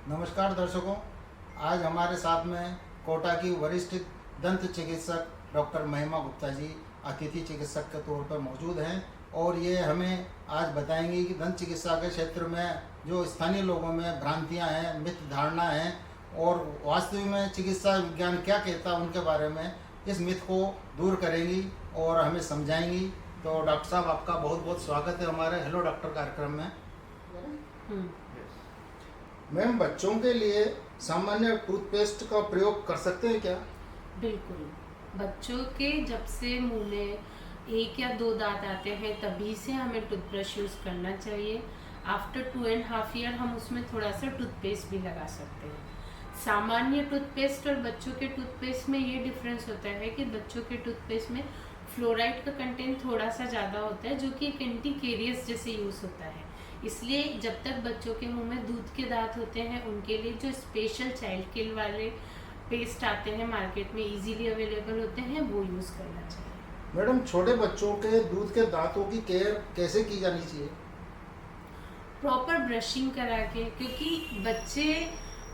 नमस्कार दर्शकों, आज हमारे साथ में कोटा की वरिष्ठ दंत चिकित्सक डॉक्टर महिमा गुप्ता जी अतिथि चिकित्सक के तौर पर मौजूद हैं और ये हमें आज बताएंगे कि दंत चिकित्सा के क्षेत्र में जो स्थानीय लोगों में भ्रांतियां हैं, मिथ धारणा हैं और वास्तविक में चिकित्सा विज्ञान क्या कहता है उनके बारे में इस मिथ को दूर करेंगी और हमें समझाएंगी। तो डॉक्टर साहब, आपका बहुत बहुत स्वागत है हमारे हेलो डॉक्टर कार्यक्रम में। मैम, बच्चों के लिए सामान्य टूथपेस्ट का प्रयोग कर सकते हैं क्या? बिल्कुल। बच्चों के जब से मुंह में एक या दो दांत आते हैं तभी से हमें टूथब्रश यूज़ करना चाहिए। आफ्टर 2.5 ईयर हम उसमें थोड़ा सा टूथपेस्ट भी लगा सकते हैं। सामान्य टूथपेस्ट और बच्चों के टूथपेस्ट में ये डिफरेंस होता है कि बच्चों के टूथपेस्ट में फ्लोराइड का कंटेंट थोड़ा सा ज़्यादा होता है, जो कि एक एंटी कैरियस जैसे यूज़ होता है। इसलिए जब तक बच्चों के मुंह में दूध के दांत होते हैं उनके लिए जो स्पेशल चाइल्ड किल वाले पेस्ट आते हैं मार्केट में, इजीली अवेलेबल होते हैं, वो यूज़ करना चाहिए। मैडम, छोटे बच्चों के दूध के दांतों की केयर कैसे की जानी चाहिए? प्रॉपर ब्रशिंग करा के, क्योंकि बच्चे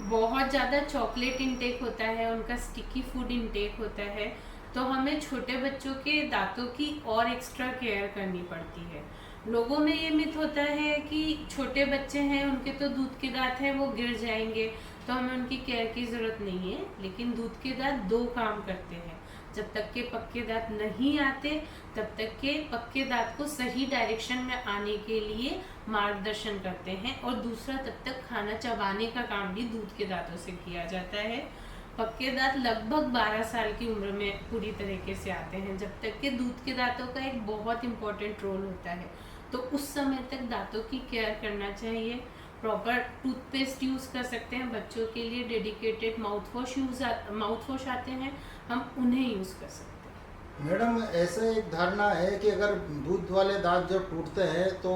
बहुत ज़्यादा चॉकलेट इंटेक होता है, उनका स्टिकी फूड इंटेक होता है, तो हमें छोटे बच्चों के दांतों की और एक्स्ट्रा केयर करनी पड़ती है। लोगों में ये मिथ होता है कि छोटे बच्चे हैं, उनके तो दूध के दांत हैं, वो गिर जाएंगे, तो हमें उनकी केयर की ज़रूरत नहीं है। लेकिन दूध के दांत दो काम करते हैं। जब तक के पक्के दांत नहीं आते तब तक के पक्के दांत को सही डायरेक्शन में आने के लिए मार्गदर्शन करते हैं, और दूसरा तब तक खाना चबाने का काम भी दूध के दांतों से किया जाता है। पक्के दांत लगभग 12 साल की उम्र में पूरी तरीके से आते हैं, जब तक के दूध के दांतों का एक बहुत इंपॉर्टेंट रोल होता है। तो उस समय तक दांतों की केयर करना चाहिए। प्रॉपर टूथपेस्ट यूज़ कर सकते हैं। बच्चों के लिए डेडिकेटेड माउथवॉश आते हैं, हम उन्हें यूज़ कर सकते हैं। मैडम, ऐसे एक धारणा है कि अगर दूध वाले दांत जब टूटते हैं तो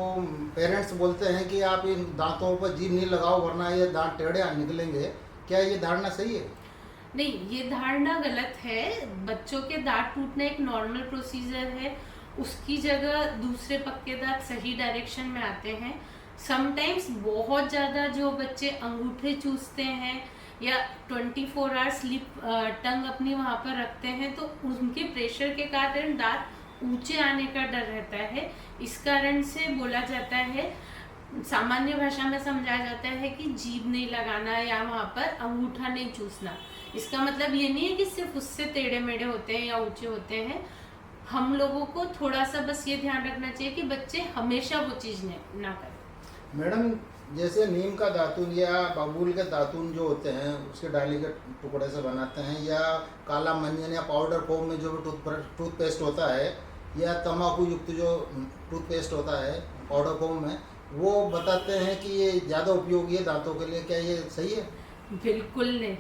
पेरेंट्स बोलते हैं कि आप इन दांतों पर जीभ नहीं लगाओ वरना ये दांत टेढ़े निकलेंगे। क्या ये धारणा सही है? नहीं, ये धारणा गलत है। बच्चों के दांत टूटना एक नॉर्मल प्रोसीजर है, उसकी जगह दूसरे पक्के दांत सही डायरेक्शन में आते हैं। समटाइम्स बहुत ज़्यादा जो बच्चे अंगूठे चूसते हैं या 24 आवर्स लिप टंग अपनी वहाँ पर रखते हैं, तो उनके प्रेशर के कारण दांत ऊंचे आने का डर रहता है। इस कारण से बोला जाता है, सामान्य भाषा में समझाया जाता है कि जीभ नहीं लगाना या वहाँ पर अंगूठा नहीं चूसना। इसका मतलब ये नहीं है कि सिर्फ उससे टेढ़े मेढ़े होते हैं या ऊंचे होते हैं। हम लोगों को थोड़ा सा बस ये ध्यान रखना चाहिए कि बच्चे हमेशा वो चीज़ ना करें। मैडम, जैसे नीम का दातुन या बबूल के दातुन जो होते हैं उसके डाली के टुकड़े से बनाते हैं, या काला मंजन या पाउडर फॉर्म में जो टूथपेस्ट होता है, या तम्बाकू युक्त जो टूथपेस्ट होता है पाउडर फॉर्म में, वो बताते हैं कि ये ज़्यादा उपयोगी है दांतों के लिए। क्या ये सही है? बिल्कुल नहीं।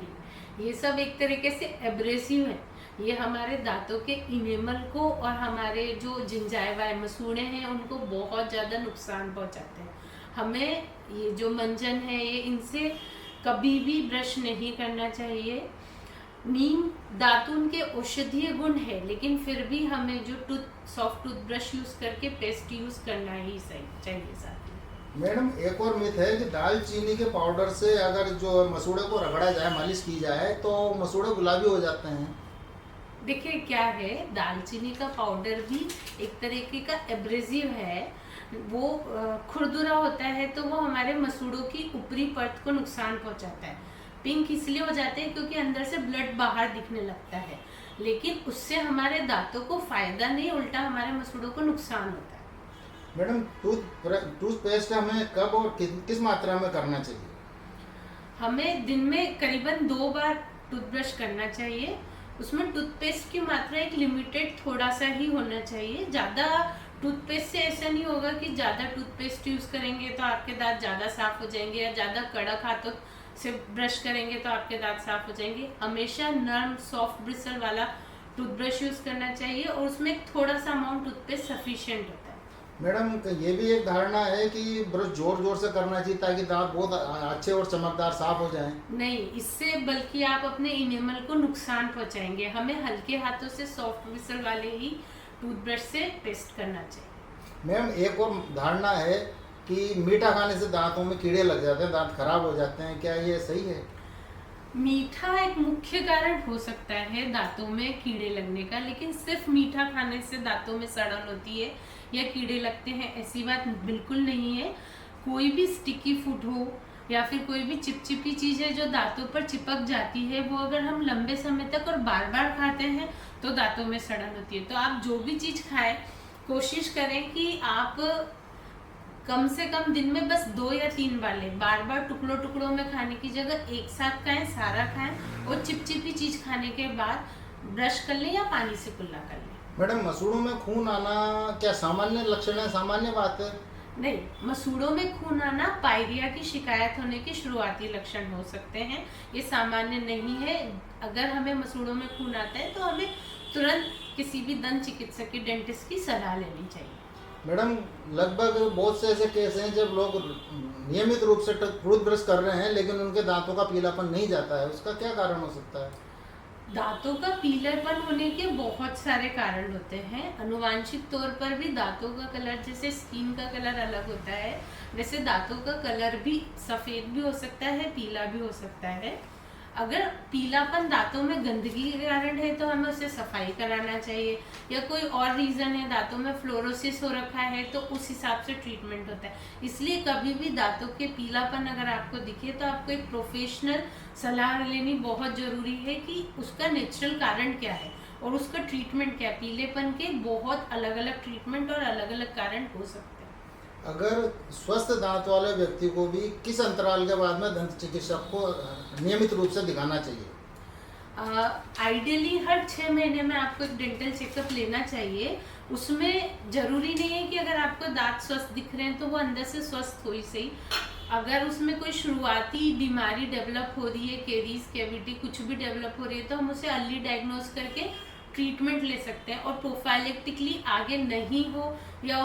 ये सब एक तरीके से एब्रेसिव है। ये हमारे दांतों के इनेमल को और हमारे जो जिंजाइवा मसूड़े हैं उनको बहुत ज़्यादा नुकसान पहुंचाते हैं। हमें ये जो मंजन है ये इनसे कभी भी ब्रश नहीं करना चाहिए। नीम दातुन के औषधीय गुण है, लेकिन फिर भी हमें जो सॉफ्ट टूथब्रश यूज़ करके पेस्ट यूज़ करना ही सही चाहिए साथ में। मैडम, एक और मिथ है कि दालचीनी के पाउडर से अगर जो मसूड़े को रगड़ा जाए, मालिश की जाए, तो मसूड़े गुलाबी हो जाते हैं। देखिए क्या है, दालचीनी का पाउडर भी एक तरीके का एब्रेसिव है। वो खुरदुरा होता है, तो वो हमारे मसूड़ों की ऊपरी परत को नुकसान पहुंचाता है। पिंक इसलिए हो जाते हैं क्योंकि अंदर से ब्लड बाहर दिखने लगता है, लेकिन उससे हमारे दांतों को फायदा नहीं, उल्टा हमारे मसूड़ों को नुकसान होता है। मैडम, टूथपेस्ट हमें कब और किस मात्रा में करना चाहिए? हमें दिन में करीबन 2 बार टूथब्रश करना चाहिए। उसमें टूथपेस्ट की मात्रा एक लिमिटेड थोड़ा सा ही होना चाहिए। ज़्यादा टूथपेस्ट से ऐसा नहीं होगा कि ज़्यादा टूथपेस्ट यूज़ करेंगे तो आपके दांत ज़्यादा साफ हो जाएंगे, या ज़्यादा कड़क हाथों से ब्रश करेंगे तो आपके दांत साफ हो जाएंगे। हमेशा नर्म सॉफ्ट ब्रिसल वाला टूथब्रश यूज़ करना चाहिए, और उसमें थोड़ा सा अमाउंट टूथपेस्ट सफिशिएंट होता है। मैडम, ये भी एक धारणा है कि ब्रश जोर जोर से करना चाहिए ताकि दांत बहुत अच्छे और चमकदार साफ हो जाएं। नहीं, इससे बल्कि आप अपने इनेमल को नुकसान पहुंचाएंगे। हमें हल्के हाथों से सॉफ्ट ब्रिसल वाले ही टूथब्रश से पेस्ट करना चाहिए। मैम, एक और धारणा है कि मीठा खाने से दांतों में कीड़े लग जाते हैं, दांत खराब हो जाते हैं, क्या ये सही है? मीठा एक मुख्य कारण हो सकता है दांतों में कीड़े लगने का, लेकिन सिर्फ मीठा खाने से दांतों में सड़न होती है या कीड़े लगते हैं ऐसी बात बिल्कुल नहीं है। कोई भी स्टिकी फूड हो या फिर कोई भी चिपचिपी चीज है जो दांतों पर चिपक जाती है, वो अगर हम लंबे समय तक और बार बार खाते हैं तो दांतों में सड़न होती है। तो आप जो भी चीज खाएं, कोशिश करें कि आप कम से कम दिन में बस 2 या 3 बार लें। बार बार टुकड़ों टुकड़ों में खाने की जगह एक साथ खाएं, सारा खाएं, और चिपचिपी चीज खाने के बाद ब्रश कर लें या पानी से कुल्ला कर लें। मैडम, मसूड़ों में खून आना क्या सामान्य लक्षण है, सामान्य बात है? नहीं, मसूड़ों में खून आना पायरिया की शिकायत होने के शुरुआती लक्षण हो सकते हैं, ये सामान्य नहीं है। अगर हमें मसूड़ों में खून आता है तो हमें तुरंत किसी भी दंत चिकित्सक की, डेंटिस्ट की सलाह लेनी चाहिए। मैडम, लगभग बहुत से ऐसे केस हैं जब लोग नियमित रूप से टूथब्रश कर रहे हैं लेकिन उनके दांतों का पीलापन नहीं जाता है, उसका क्या कारण हो सकता है? दांतों का पीलापन होने के बहुत सारे कारण होते हैं। अनुवांशिक तौर पर भी दांतों का कलर, जैसे स्किन का कलर अलग होता है, वैसे दांतों का कलर भी सफेद भी हो सकता है, पीला भी हो सकता है। अगर पीलापन दांतों में गंदगी के कारण है तो हमें उसे सफाई कराना चाहिए, या कोई और रीजन है, दांतों में फ्लोरोसिस हो रखा है, तो उस हिसाब से ट्रीटमेंट होता है। इसलिए कभी भी दांतों के पीलापन अगर आपको दिखे तो आपको एक प्रोफेशनल सलाह लेनी बहुत जरूरी है कि उसका नेचुरल कारण क्या है और उसका ट्रीटमेंट क्या है। पीलेपन के बहुत अलग अलग ट्रीटमेंट और अलग अलग कारण हो सकते हैं। अगर स्वस्थ दांत वाले व्यक्ति को भी किस अंतराल के बाद में दंत चिकित्सक को नियमित रूप से दिखाना चाहिए? आइडियली हर 6 महीने में आपको एक डेंटल चेकअप लेना चाहिए। उसमें जरूरी नहीं है कि अगर आपको दांत स्वस्थ दिख रहे हैं तो वो अंदर से स्वस्थ हो ही सही। अगर उसमें कोई शुरुआती बीमारी डेवलप हो रही है, केरीज, कैविटी कुछ भी डेवलप हो रही है, तो हम उसे अर्ली डायग्नोज करके ट्रीटमेंट ले सकते हैं, और प्रोफाइलेक्टिकली आगे नहीं हो या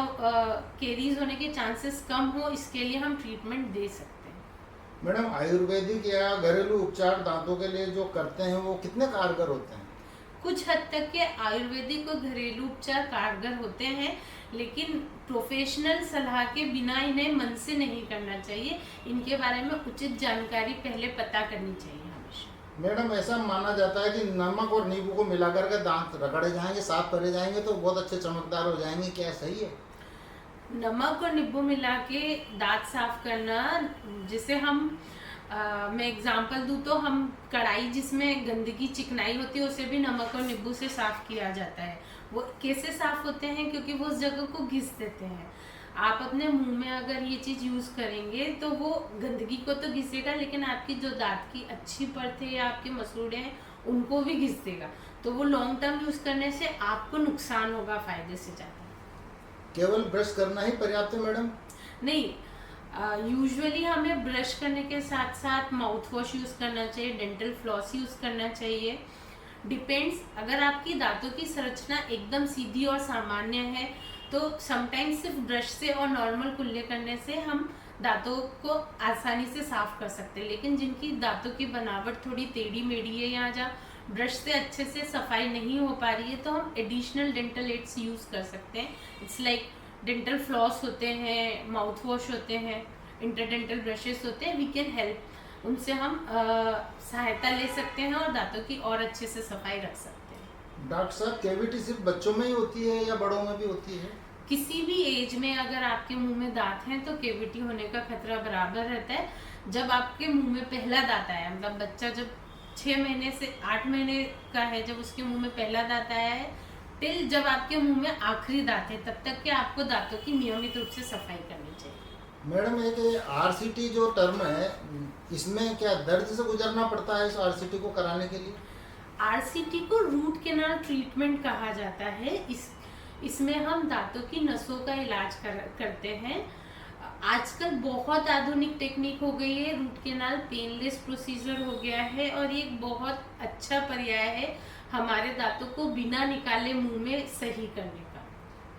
केरीज होने के चांसेस कम हो, इसके लिए हम ट्रीटमेंट दे सकते हैं। मैडम, आयुर्वेदिक या घरेलू उपचार दांतों के लिए जो करते हैं वो कितने कारगर होते हैं? कुछ हद तक के आयुर्वेदिक और घरेलू उपचार कारगर होते हैं, लेकिन प्रोफेशनल सलाह के बिना इन्हें मन से नहीं करना चाहिए। इनके बारे में उचित जानकारी पहले पता करनी चाहिए हमेशा। मैडम, ऐसा माना जाता है कि नमक और नींबू को मिलाकर के दांत रगड़े जाएंगे, साफ करे जाएंगे तो बहुत अच्छे चमकदार हो जाएंगे, क्या सही है? नमक और नींबू मिला के दांत साफ करना, जिसे हम मैं एग्जांपल दूं तो हम कढ़ाई जिसमें गंदगी चिकनाई होती है उसे भी नमक और नींबू से साफ किया जाता है। वो कैसे साफ होते हैं? क्योंकि वो उस जगह को घिस देते हैं। आप अपने मुंह में अगर ये चीज यूज करेंगे तो वो गंदगी को तो घिसेगा, लेकिन आपकी जो दांत की अच्छी परत है या आपके मसूड़े हैं उनको भी घिस देगा। तो वो लॉन्ग टर्म यूज करने से आपको नुकसान होगा फायदे से ज्यादा। केवल ब्रश करना ही पर्याप्त है मैडम? नहीं, यूजुअली हमें ब्रश करने के साथ साथ माउथ वॉश यूज करना चाहिए, डेंटल फ्लॉस यूज करना चाहिए। डिपेंड्स, अगर आपकी दांतों की संरचना एकदम सीधी और सामान्य है तो समटाइम्स सिर्फ ब्रश से और नॉर्मल कुल्ले करने से हम दांतों को आसानी से साफ कर सकते हैं। लेकिन जिनकी दांतों की बनावट थोड़ी टेढ़ी मेढ़ी है या जहाँ ब्रश से अच्छे से सफाई नहीं हो पा रही है तो हम एडिशनल डेंटल एड्स यूज कर सकते हैं। इट्स लाइक डेंटल फ्लॉस होते हैं, माउथ वॉश होते हैं, इंटरडेंटल ब्रशेस होते हैं, वी कैन हेल्प। उनसे हम सहायता ले सकते हैं और दांतों की और अच्छे से सफाई रख सकते हैं। डॉक्टर साहब, कैविटी सिर्फ बच्चों में ही होती है या बड़ों में भी होती है? किसी भी एज में अगर आपके मुंह में दांत हैं तो केविटी होने का खतरा बराबर रहता है। जब आपके मुंह में पहला दांत आया, मतलब बच्चा जब 6 महीने से 8 महीने का है, जब उसके मुंह में पहला दांत आया है, टिल जब आपके मुंह में आखिरी दांत है, तब तक के आपको दांतों की नियमित रूप से सफाई करनी चाहिए। मैडम, एक आरसीटी जो टर्म है, इसमें क्या दर्द से गुजरना पड़ता है इस आरसीटी को कराने के लिए? आरसीटी को रूट कैनाल ट्रीटमेंट कहा जाता है। इसमें हम दांतों की नसों का इलाज करते हैं। आजकल बहुत आधुनिक टेक्निक हो गई है, रूट कैनाल पेनलेस प्रोसीजर हो गया है और ये एक बहुत अच्छा पर्याय है हमारे दांतों को बिना निकाले मुंह में सही करने का।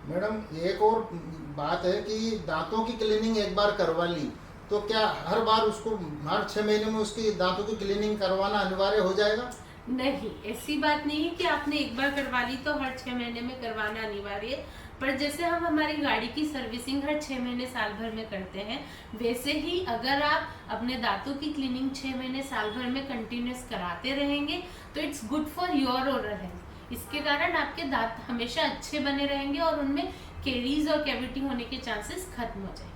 मैडम, एक और बात है कि दांतों की क्लीनिंग एक बार करवा ली तो क्या हर बार उसको हर 6 महीने में उसकी दांतों की क्लीनिंग करवाना अनिवार्य हो जाएगा? नहीं, ऐसी बात नहीं है कि आपने एक बार करवा ली तो हर 6 महीने में करवाना अनिवार्य है। पर जैसे हम हमारी गाड़ी की सर्विसिंग हर 6 महीने साल भर में करते हैं, वैसे ही अगर आप अपने दांतों की क्लीनिंग 6 महीने साल भर में कंटिन्यूस कराते रहेंगे तो it's good for your oral health. इसके कारण आपके दांत हमेशा अच्छे बने रहेंगे और उनमें कैरीज और कैविटी होने के चांसेस खत्म हो जाएंगे।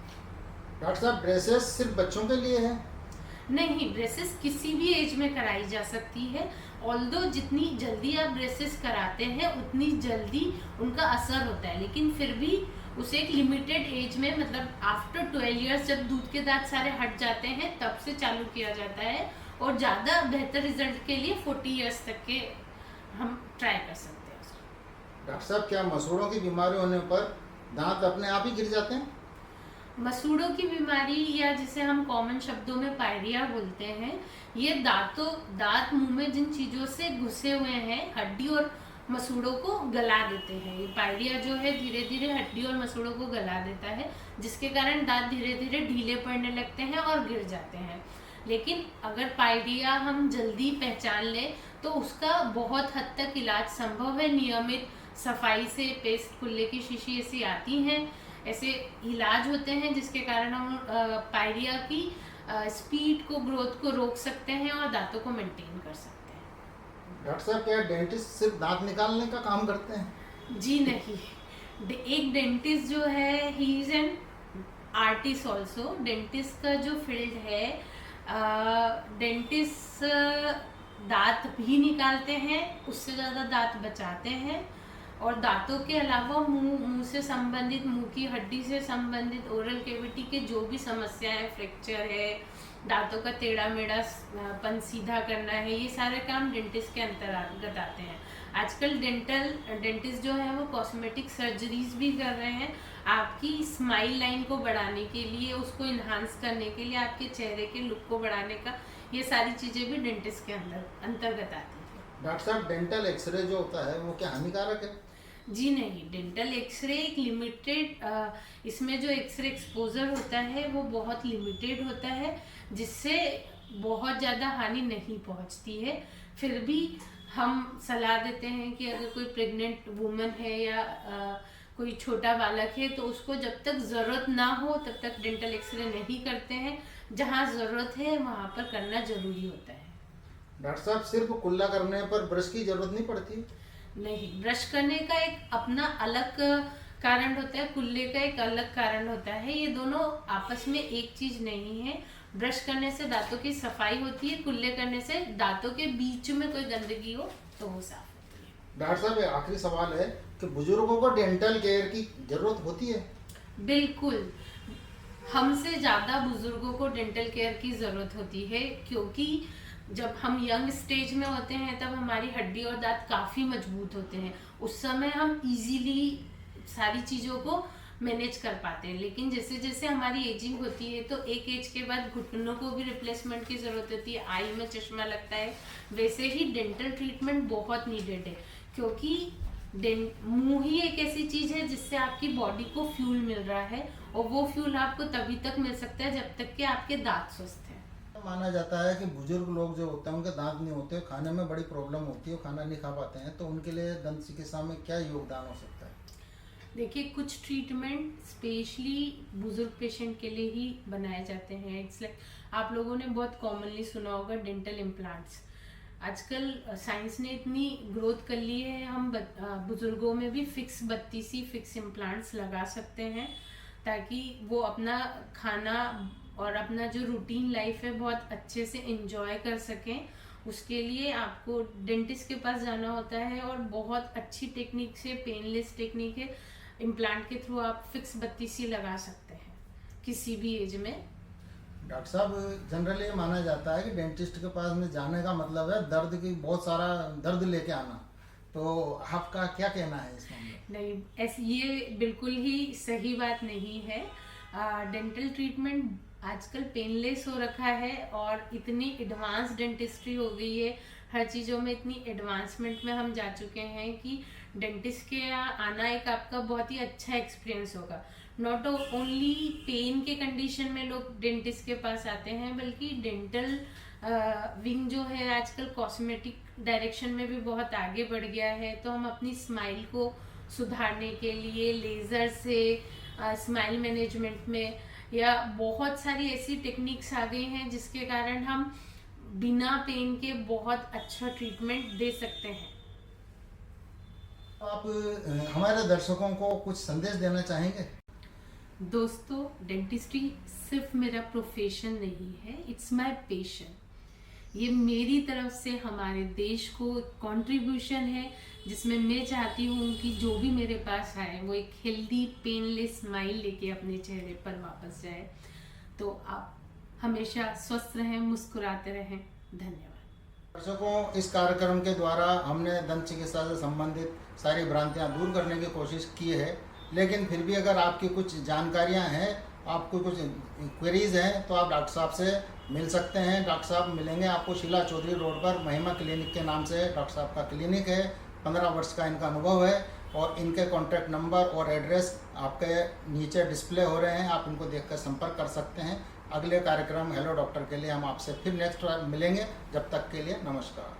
डॉक्टर साहब, ब्रेसेस सिर्फ बच्चों के लिए है? नहीं, ब्रेसेस किसी भी एज में कराई जा सकती है। ऑल्दो जितनी जल्दी आप ब्रेसेस कराते हैं उतनी जल्दी उनका असर होता है, लेकिन फिर भी उसे एक लिमिटेड एज में, मतलब आफ्टर 12 इयर्स जब दूध के दांत सारे हट जाते हैं तब से चालू किया जाता है, और ज़्यादा बेहतर रिजल्ट के लिए 40 इयर्स तक के हम ट्राई कर सकते हैं उसको। डॉक्टर साहब, क्या मसूड़ों की बीमारी होने पर दांत अपने आप ही गिर जाते हैं? मसूड़ों की बीमारी, या जिसे हम कॉमन शब्दों में पायरिया बोलते हैं, ये दांत मुंह में जिन चीजों से घुसे हुए हैं हड्डी और मसूड़ों को गला देते हैं। ये पायरिया जो है धीरे धीरे हड्डी और मसूड़ों को गला देता है, जिसके कारण दांत धीरे धीरे ढीले पड़ने लगते हैं और गिर जाते हैं। लेकिन अगर पायरिया हम जल्दी पहचान लें तो उसका बहुत हद तक इलाज संभव है। नियमित सफाई से पेस्ट, कुल्ले की शीशी ऐसी आती हैं, ऐसे इलाज होते हैं जिसके कारण हम पायरिया की स्पीड को, ग्रोथ को रोक सकते हैं और दांतों को मेंटेन कर सकते हैं। डॉक्टर साहब, क्या डेंटिस्ट सिर्फ दांत निकालने का काम करते हैं? जी नहीं, एक डेंटिस्ट जो है he is an artist also. Dentist का जो फील्ड है, डेंटिस्ट दांत भी निकालते हैं, उससे ज़्यादा दांत बचाते हैं, और दांतों के अलावा मुंह से संबंधित, मुंह की हड्डी से संबंधित, ओरल कैविटी के जो भी समस्या है, फ्रैक्चर है, दांतों का टेढ़ा मेढ़ा पन सीधा करना है, ये सारे काम डेंटिस्ट के अंतर्गत आते हैं। आजकल डेंटिस्ट जो है वो कॉस्मेटिक सर्जरीज भी कर रहे हैं, आपकी स्माइल लाइन को बढ़ाने के लिए, उसको इन्हांस करने के लिए, आपके चेहरे के लुक को बढ़ाने का, ये सारी चीज़ें भी डेंटिस्ट के अंतर्गत आती है। डॉक्टर साहब, डेंटल एक्सरे जो होता है वो क्या हानिकारक है? जी नहीं, डेंटल एक्सरे एक लिमिटेड, इसमें जो एक्सरे एक्सपोजर होता है वो बहुत लिमिटेड होता है, जिससे बहुत ज़्यादा हानि नहीं पहुंचती है। फिर भी हम सलाह देते हैं कि अगर कोई प्रेग्नेंट वुमन है या कोई छोटा बालक है तो उसको जब तक ज़रूरत ना हो तब तक डेंटल एक्सरे नहीं करते हैं। जहाँ ज़रूरत है वहाँ पर करना ज़रूरी होता है। डॉक्टर साहब, सिर्फ कुल्ला करने पर ब्रश की जरूरत नहीं पड़ती? नहीं, ब्रश करने का एक अपना अलग कारण होता है, कुल्ले का एक अलग कारण होता है। ये दोनों आपस में एक चीज नहीं है। ब्रश करने से दांतों की सफाई होती है, कुल्ले करने से दांतों के बीच में कोई गंदगी हो तो वो साफ होती है। डॉक्टर साहब, आखिरी सवाल है कि बुजुर्गों को डेंटल केयर की जरूरत होती है? बिल्कुल, हमसे ज़्यादा बुजुर्गों को डेंटल केयर की ज़रूरत होती है, क्योंकि जब हम यंग स्टेज में होते हैं तब हमारी हड्डी और दांत काफ़ी मजबूत होते हैं, उस समय हम इजीली सारी चीज़ों को मैनेज कर पाते हैं। लेकिन जैसे जैसे हमारी एजिंग होती है तो एक एज के बाद घुटनों को भी रिप्लेसमेंट की ज़रूरत होती है, आई में चश्मा लगता है। वैसे ही डेंटल ट्रीटमेंट बहुत नीडेड है, क्योंकि मुंह ही एक ऐसी चीज़ है जिससे आपकी बॉडी को फ्यूल मिल रहा है, और वो फ्यूल आपको तभी तक मिल सकता है जब तक कि आपके दांत स्वस्थ हैं। माना जाता है कि बुजुर्ग लोग जो होते हैं उनके दांत नहीं होते, खाने में बड़ी प्रॉब्लम होती है, खाना नहीं खा पाते हैं, तो उनके लिए दंत चिकित्सा में क्या योगदान हो सकता है? देखिए, कुछ ट्रीटमेंट स्पेशली बुजुर्ग पेशेंट के लिए ही बनाए जाते हैं। इट्स लाइक, आप लोगों ने बहुत कॉमनली सुना होगा डेंटल इम्प्लांट्स। आजकल साइंस ने इतनी ग्रोथ कर ली है, हम बुजुर्गों में भी फिक्स इम्प्लांट्स लगा सकते हैं, ताकि वो अपना खाना और अपना जो रूटीन लाइफ है बहुत अच्छे से एंजॉय कर सकें। उसके लिए आपको डेंटिस्ट के पास जाना होता है, और बहुत अच्छी टेक्निक से, पेनलेस टेक्निक है, इम्प्लांट के थ्रू आप फिक्स बत्तीसी लगा सकते हैं किसी भी एज में। डॉक्टर साहब, जनरली ये माना जाता है कि डेंटिस्ट के पास में जाने का मतलब है दर्द की, बहुत सारा दर्द लेके आना, तो आपका क्या कहना है इस मामले में? नहीं, ऐसी ये बिल्कुल ही सही बात नहीं है। डेंटल ट्रीटमेंट आजकल पेनलेस हो रखा है, और इतनी एडवांस डेंटिस्ट्री हो गई है, हर चीज़ों में इतनी एडवांसमेंट में हम जा चुके हैं कि डेंटिस्ट के आना एक आपका बहुत ही अच्छा एक्सपीरियंस होगा। नॉट ओनली पेन के कंडीशन में लोग डेंटिस्ट के पास आते हैं, बल्कि डेंटल विंग जो है आजकल कॉस्मेटिक डायरेक्शन में भी बहुत आगे बढ़ गया है, तो हम अपनी स्माइल को सुधारने के लिए लेज़र से स्माइल मैनेजमेंट में, या बहुत सारी ऐसी टेक्निक्स आ गई हैं जिसके कारण हम बिना पेन के बहुत अच्छा ट्रीटमेंट दे सकते हैं। आप हमारे दर्शकों को कुछ संदेश देना चाहेंगे? दोस्तों, डेंटिस्ट्री सिर्फ मेरा प्रोफेशन नहीं है, इट्स माय पैशन। ये मेरी तरफ से हमारे देश को कंट्रीब्यूशन है, जिसमें मैं चाहती हूँ कि जो भी मेरे पास आए वो एक हेल्दी पेनलेस स्माइल लेके अपने चेहरे पर वापस जाए। तो आप हमेशा स्वस्थ रहें, मुस्कुराते रहें। धन्यवाद। दर्शकों, इस कार्यक्रम के द्वारा हमने दंत चिकित्सा से संबंधित सारी भ्रांतियां दूर करने की कोशिश की है, लेकिन फिर भी अगर आपकी कुछ जानकारियां हैं, आपको कुछ क्वेरीज हैं, तो आप डॉक्टर साहब से मिल सकते हैं। डॉक्टर साहब मिलेंगे आपको शीला चौधरी रोड पर महिमा क्लिनिक के नाम से डॉक्टर साहब का क्लिनिक है। 15 वर्ष का इनका अनुभव है और इनके कॉन्टैक्ट नंबर और एड्रेस आपके नीचे डिस्प्ले हो रहे हैं, आप इनको देखकर संपर्क कर सकते हैं। अगले कार्यक्रम हेलो डॉक्टर के लिए हम आपसे फिर नेक्स्ट मिलेंगे। जब तक के लिए नमस्कार।